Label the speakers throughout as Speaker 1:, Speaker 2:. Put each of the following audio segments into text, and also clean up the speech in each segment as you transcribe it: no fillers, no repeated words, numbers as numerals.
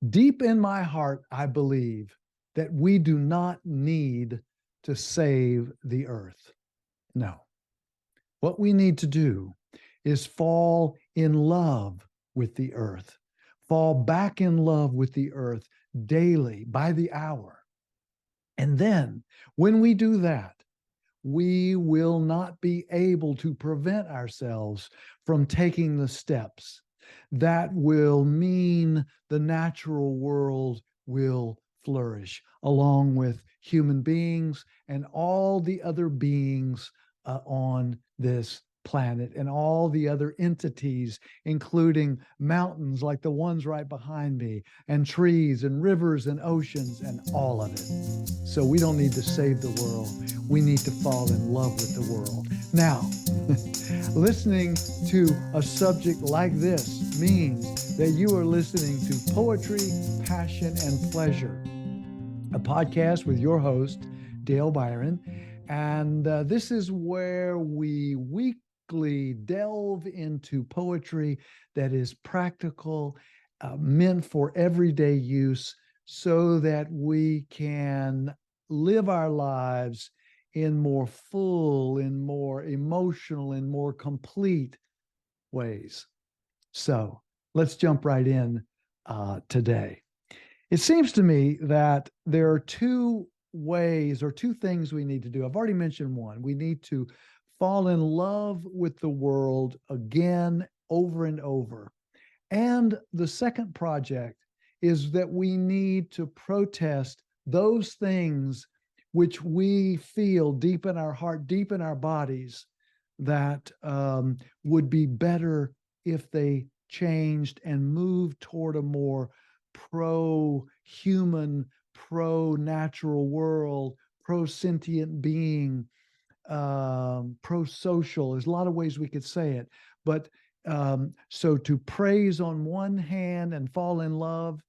Speaker 1: Deep in my heart, I believe that we do not need to save the earth. No. What we need to do is fall in love with the earth, fall back in love with the earth daily by the hour. And then when we do that, we will not be able to prevent ourselves from taking the steps that will mean the natural world will flourish along with human beings and all the other beings on this planet and all the other entities, including mountains like the ones right behind me, and trees and rivers and oceans and all of it. So we don't need to save the world. We need to fall in love with the world. Now, listening to a subject like this means that you are listening to Poetry, Passion, and Pleasure, a podcast with your host, Dale Byron. And this is where we weekly delve into poetry that is practical, meant for everyday use, so that we can live our lives in more full, in more emotional, in more complete ways. So let's jump right in today. It seems to me that there are two ways or two things we need to do. I've already mentioned one. We need to fall in love with the world again, over and over. And the second project is that we need to protest those things which we feel deep in our heart, deep in our bodies, that would be better if they changed and moved toward a more pro-human, pro-natural world, pro-sentient being, pro-social. There's a lot of ways we could say it. But so to praise on one hand and fall in love,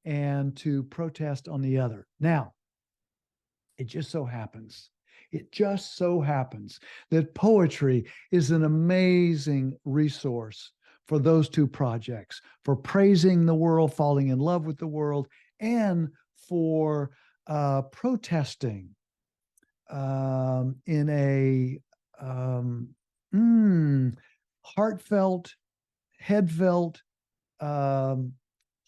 Speaker 1: and to protest on the other. Now, it just so happens that poetry is an amazing resource for those two projects, for praising the world, falling in love with the world, and for protesting in a heartfelt, headfelt,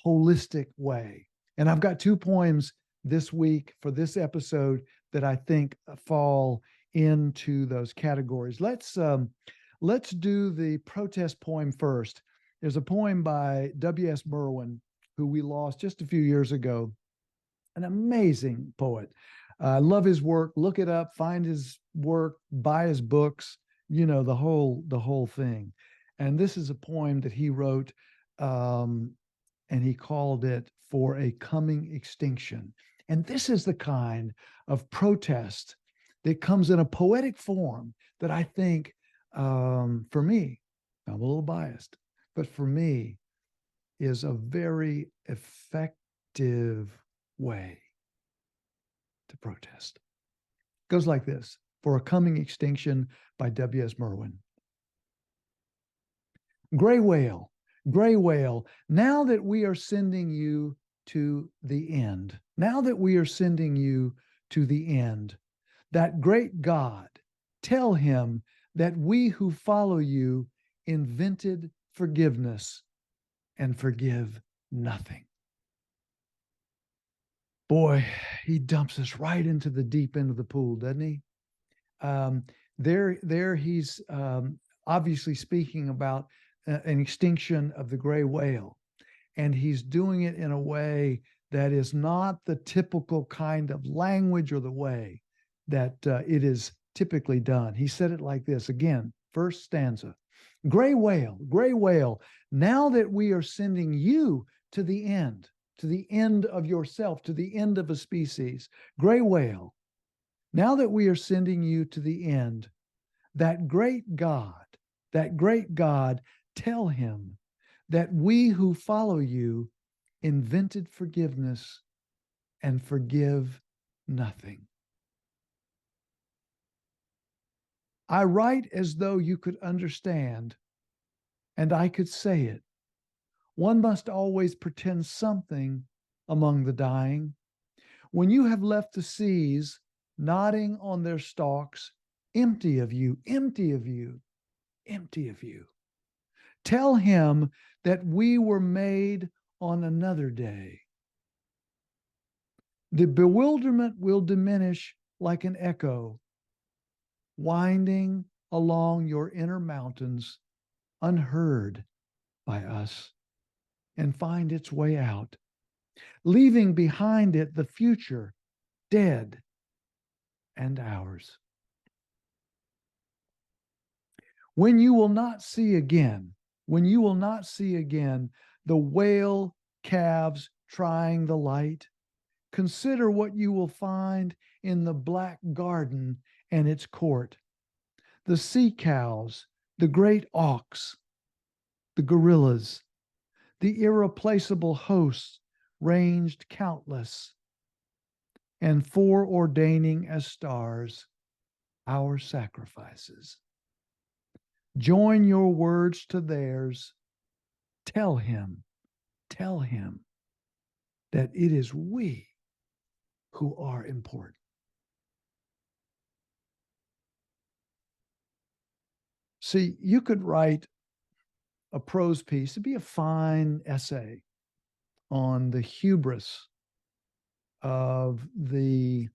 Speaker 1: holistic way. And I've got two poems this week for this episode that I think fall into those categories. Let's do the protest poem first. There's a poem by W.S. Merwin, who we lost just a few years ago. An amazing poet. I love his work. Look it up, find his work, buy his books, you know, the whole thing. And this is a poem that he wrote, and he called it For a Coming Extinction. And this is the kind of protest that comes in a poetic form that I think, for me, I'm a little biased, but for me, is a very effective way to protest. It goes like this: For a Coming Extinction by W.S. Merwin. Gray whale, now that we are sending you to the end, that great God, tell him that we who follow you invented forgiveness and forgive nothing. Boy, he dumps us right into the deep end of the pool, doesn't he? There he's obviously speaking about an extinction of the gray whale. And he's doing it in a way that is not the typical kind of language or the way that it is typically done. He said it like this again, first stanza. Gray whale, now that we are sending you to the end of yourself, to the end of a species. Gray whale, now that we are sending you to the end, that great God, tell him that we who follow you invented forgiveness and forgive nothing. I write as though you could understand, and I could say it. One must always pretend something among the dying, when you have left the seas nodding on their stalks, empty of you, empty of you, empty of you. Tell him that we were made on another day. The bewilderment will diminish like an echo, winding along your inner mountains, unheard by us, and find its way out, leaving behind it the future, dead and ours. When you will not see again, when you will not see again the whale calves trying the light, consider what you will find in the black garden and its court. The sea cows, the great auks, the gorillas, the irreplaceable hosts ranged countless, and foreordaining as stars our sacrifices. Join your words to theirs. Tell him that it is we who are important. See, you could write a prose piece, it'd be a fine essay on the hubris of the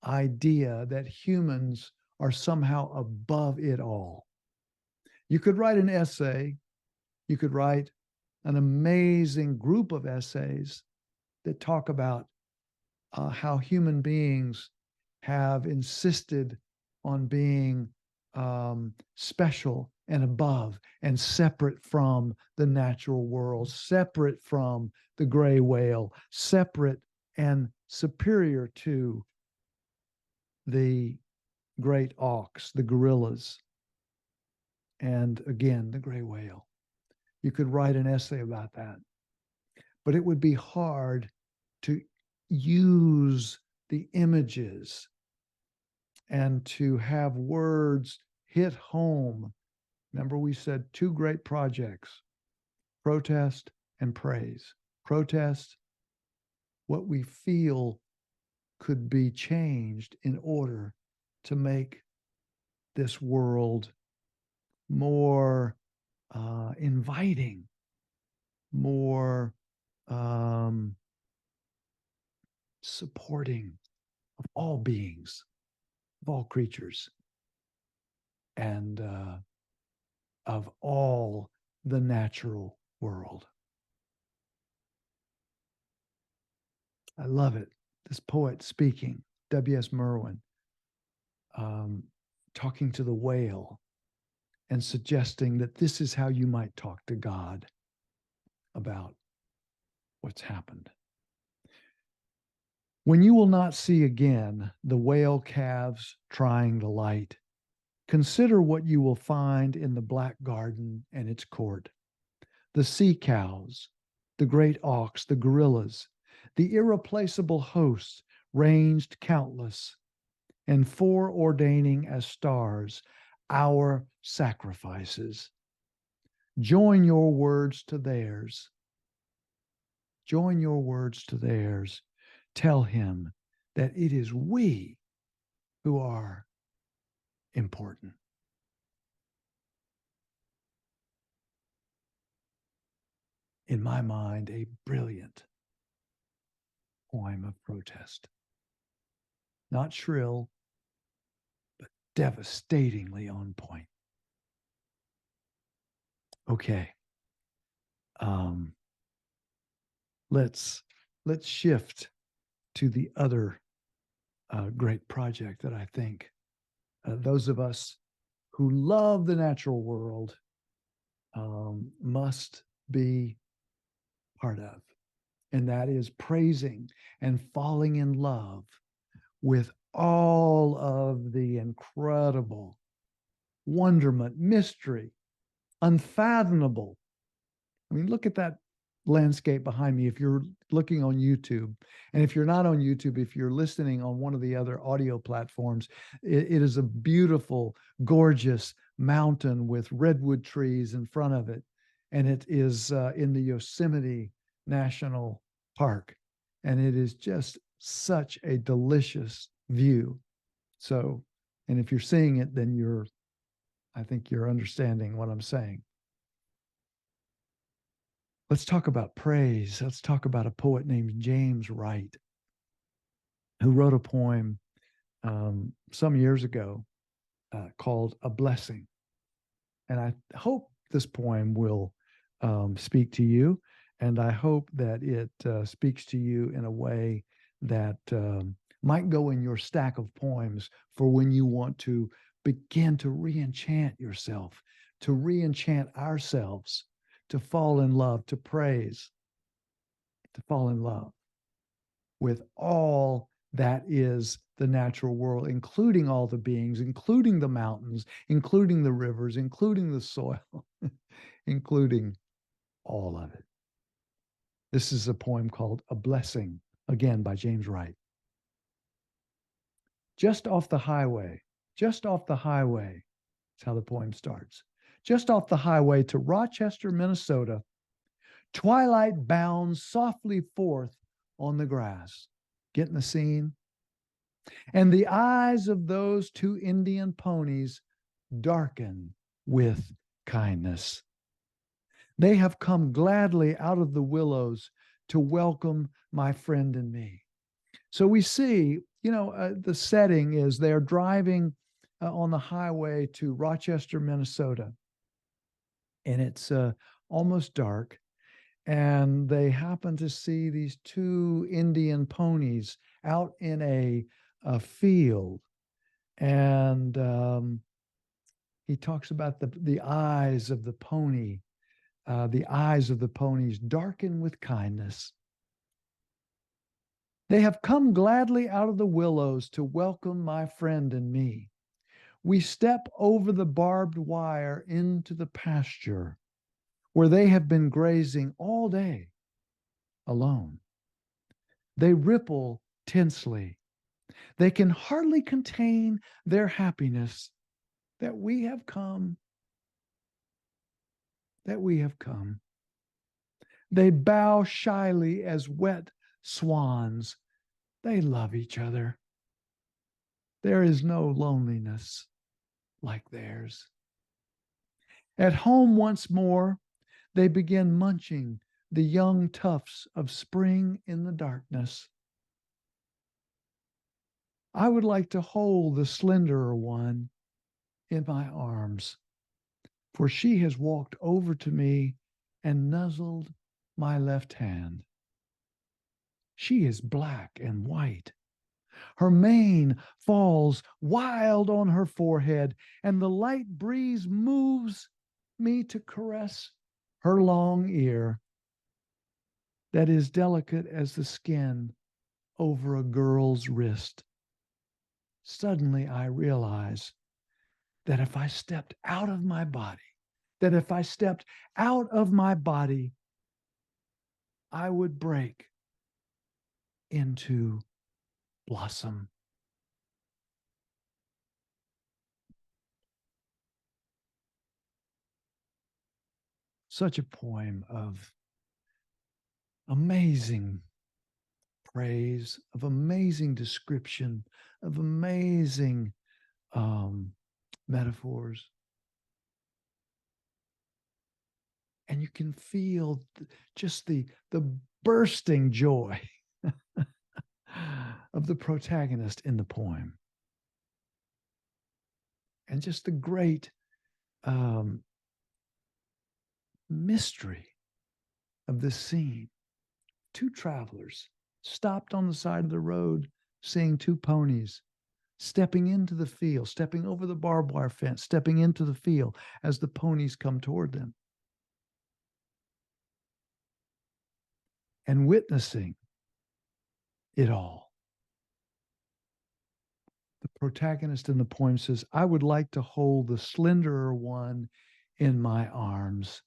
Speaker 1: idea that humans are somehow above it all. You could write an essay, you could write an amazing group of essays that talk about how human beings have insisted on being special and above and separate from the natural world, separate from the gray whale, separate and superior to the great auks, the gorillas, and again, the gray whale. You could write an essay about that, but it would be hard to use the images and to have words hit home. Remember, we said two great projects, protest and praise. Protest, what we feel could be changed in order to make this world more inviting, more supporting of all beings, of all creatures, and of all the natural world. I love it. This poet speaking, W.S. Merwin, talking to the whale and suggesting that this is how you might talk to God about what's happened. When you will not see again the whale calves trying the light, consider what you will find in the black garden and its court. The sea cows, the great auks, the gorillas, the irreplaceable hosts ranged countless, and foreordaining as stars our sacrifices. Join your words to theirs. Join your words to theirs. Tell him that it is we who are important. In my mind, a brilliant poem of protest. Not shrill, but devastatingly on point. Okay. Let's shift to the other great project that I think those of us who love the natural world must be part of, and that is praising and falling in love with all of the incredible wonderment, mystery, unfathomable. I mean, look at that landscape behind me if you're looking on YouTube. And if you're not on YouTube, if you're listening on one of the other audio platforms, it is a beautiful, gorgeous mountain with redwood trees in front of it. And it is in the Yosemite National Park. And it is just such a delicious view. So, and if you're seeing it, then I think you're understanding what I'm saying. Let's talk about praise. Let's talk about a poet named James Wright, who wrote a poem some years ago called A Blessing. And I hope this poem will speak to you. And I hope that it speaks to you in a way that might go in your stack of poems for when you want to begin to re-enchant yourself, to re-enchant ourselves, to fall in love, to praise, to fall in love with all that is the natural world, including all the beings, including the mountains, including the rivers, including the soil, including all of it. This is a poem called A Blessing, again by James Wright. Just off the highway, just off the highway, that's how the poem starts. Just off the highway to Rochester, Minnesota, twilight bounds softly forth on the grass. Getting the scene? And the eyes of those two Indian ponies darken with kindness. They have come gladly out of the willows to welcome my friend and me. So we see, the setting is they're driving on the highway to Rochester, Minnesota, and it's almost dark. And they happen to see these two Indian ponies out in a field. And he talks about the eyes of the pony, the eyes of the ponies darken with kindness. They have come gladly out of the willows to welcome my friend and me. We step over the barbed wire into the pasture where they have been grazing all day alone. They ripple tensely. They can hardly contain their happiness that we have come, that we have come. They bow shyly as wet swans. They love each other. There is no loneliness like theirs. At home once more, they begin munching the young tufts of spring in the darkness. I would like to hold the slenderer one in my arms, for she has walked over to me and nuzzled my left hand. She is black and white. Her mane falls wild on her forehead, and the light breeze moves me to caress her long ear that is delicate as the skin over a girl's wrist. Suddenly I realize that if I stepped out of my body, I would break into blossom. Such a poem of amazing praise, of amazing description, of amazing metaphors. And you can feel just the bursting joy of the protagonist in the poem. And just the great mystery of this scene. Two travelers stopped on the side of the road, seeing two ponies stepping into the field, stepping over the barbed wire fence, stepping into the field as the ponies come toward them, and witnessing it all. The protagonist in the poem says, I would like to hold the slenderer one in my arms,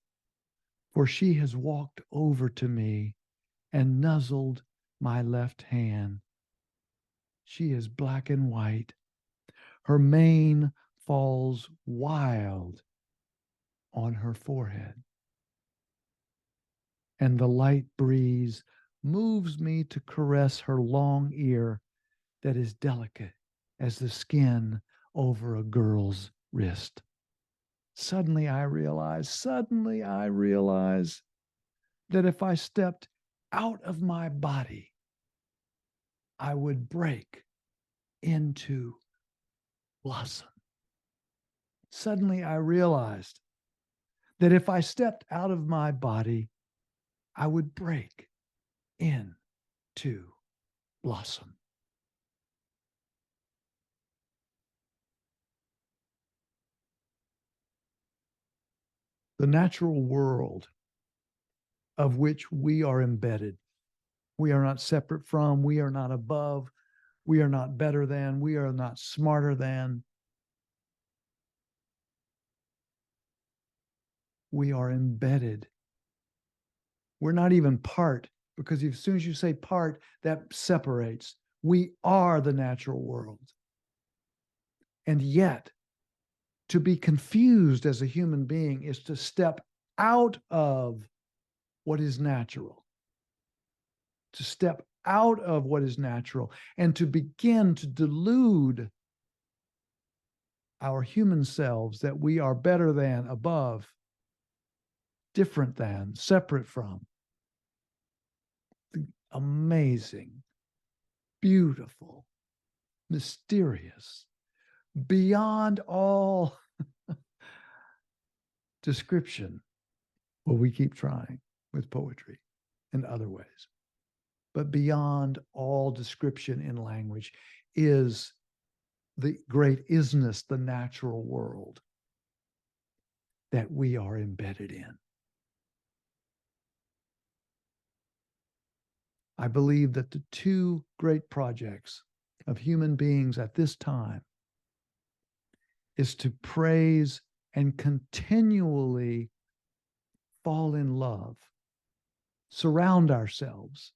Speaker 1: for she has walked over to me and nuzzled my left hand. She is black and white. Her mane falls wild on her forehead, and the light breeze moves me to caress her long ear that is delicate as the skin over a girl's wrist. Suddenly I realize that if I stepped out of my body, I would break into blossom. Suddenly I realized that if I stepped out of my body, I would break into blossom. The natural world of which we are embedded, we are not separate from, we are not above, we are not better than, we are not smarter than. We are embedded. We're not even part, because as soon as you say part, that separates. We are the natural world. And yet, to be confused as a human being is to step out of what is natural, to step out of what is natural, and to begin to delude our human selves that we are better than, above, different than, separate from. The amazing, beautiful, mysterious, beyond all description. Well, we keep trying with poetry and other ways. But beyond all description in language is the great isness, the natural world that we are embedded in. I believe that the two great projects of human beings at this time is to praise and continually fall in love, surround ourselves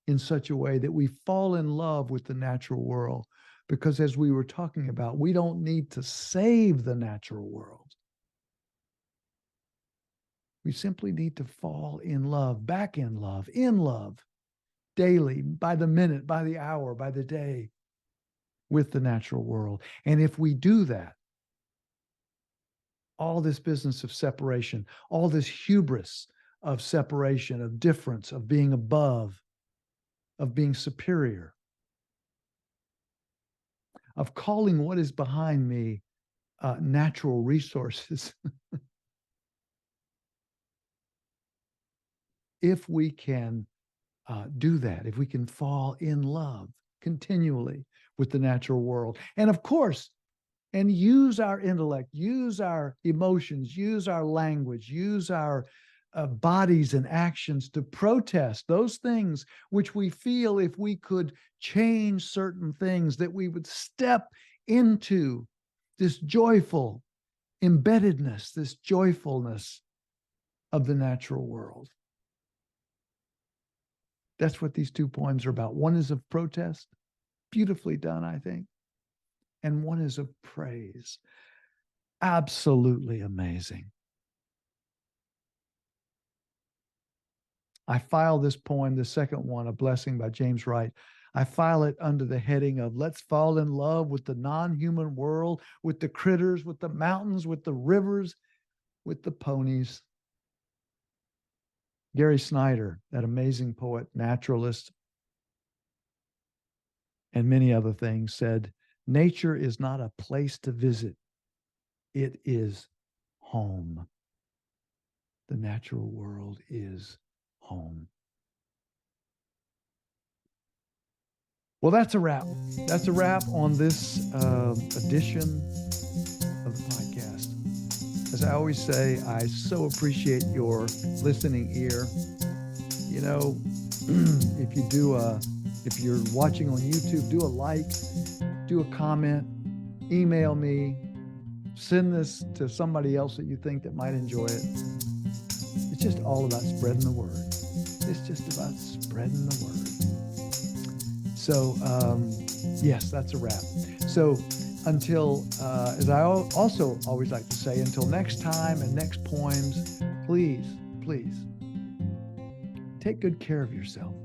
Speaker 1: in such a way that we fall in love with the natural world. Because as we were talking about, we don't need to save the natural world. We simply need to fall in love, back in love, daily, by the minute, by the hour, by the day, with the natural world. And if we do that, all this business of separation, all this hubris of separation, of difference, of being above, of being superior, of calling what is behind me natural resources. If we can do that, if we can fall in love continually with the natural world, and of course, and use our intellect, use our emotions, use our language, use our bodies and actions to protest those things which we feel, if we could change certain things, that we would step into this joyful embeddedness, this joyfulness of the natural world. That's what these two poems are about. One is of protest, beautifully done, I think, and one is of praise. Absolutely amazing. I file this poem, the second one, A Blessing by James Wright. I file it under the heading of let's fall in love with the non-human world, with the critters, with the mountains, with the rivers, with the ponies. Gary Snyder, that amazing poet, naturalist, and many other things, said, nature is not a place to visit. It is home. The natural world is home. Well, that's a wrap. That's a wrap on this edition of the podcast. As I always say, I so appreciate your listening ear. You know, if you're watching on YouTube, do a like, do a comment, email me, send this to somebody else that you think that might enjoy it. It's just all about spreading the word. It's just about spreading the word. So, yes, that's a wrap. So until, as I also always like to say, until next time and next poems, please, please take good care of yourself.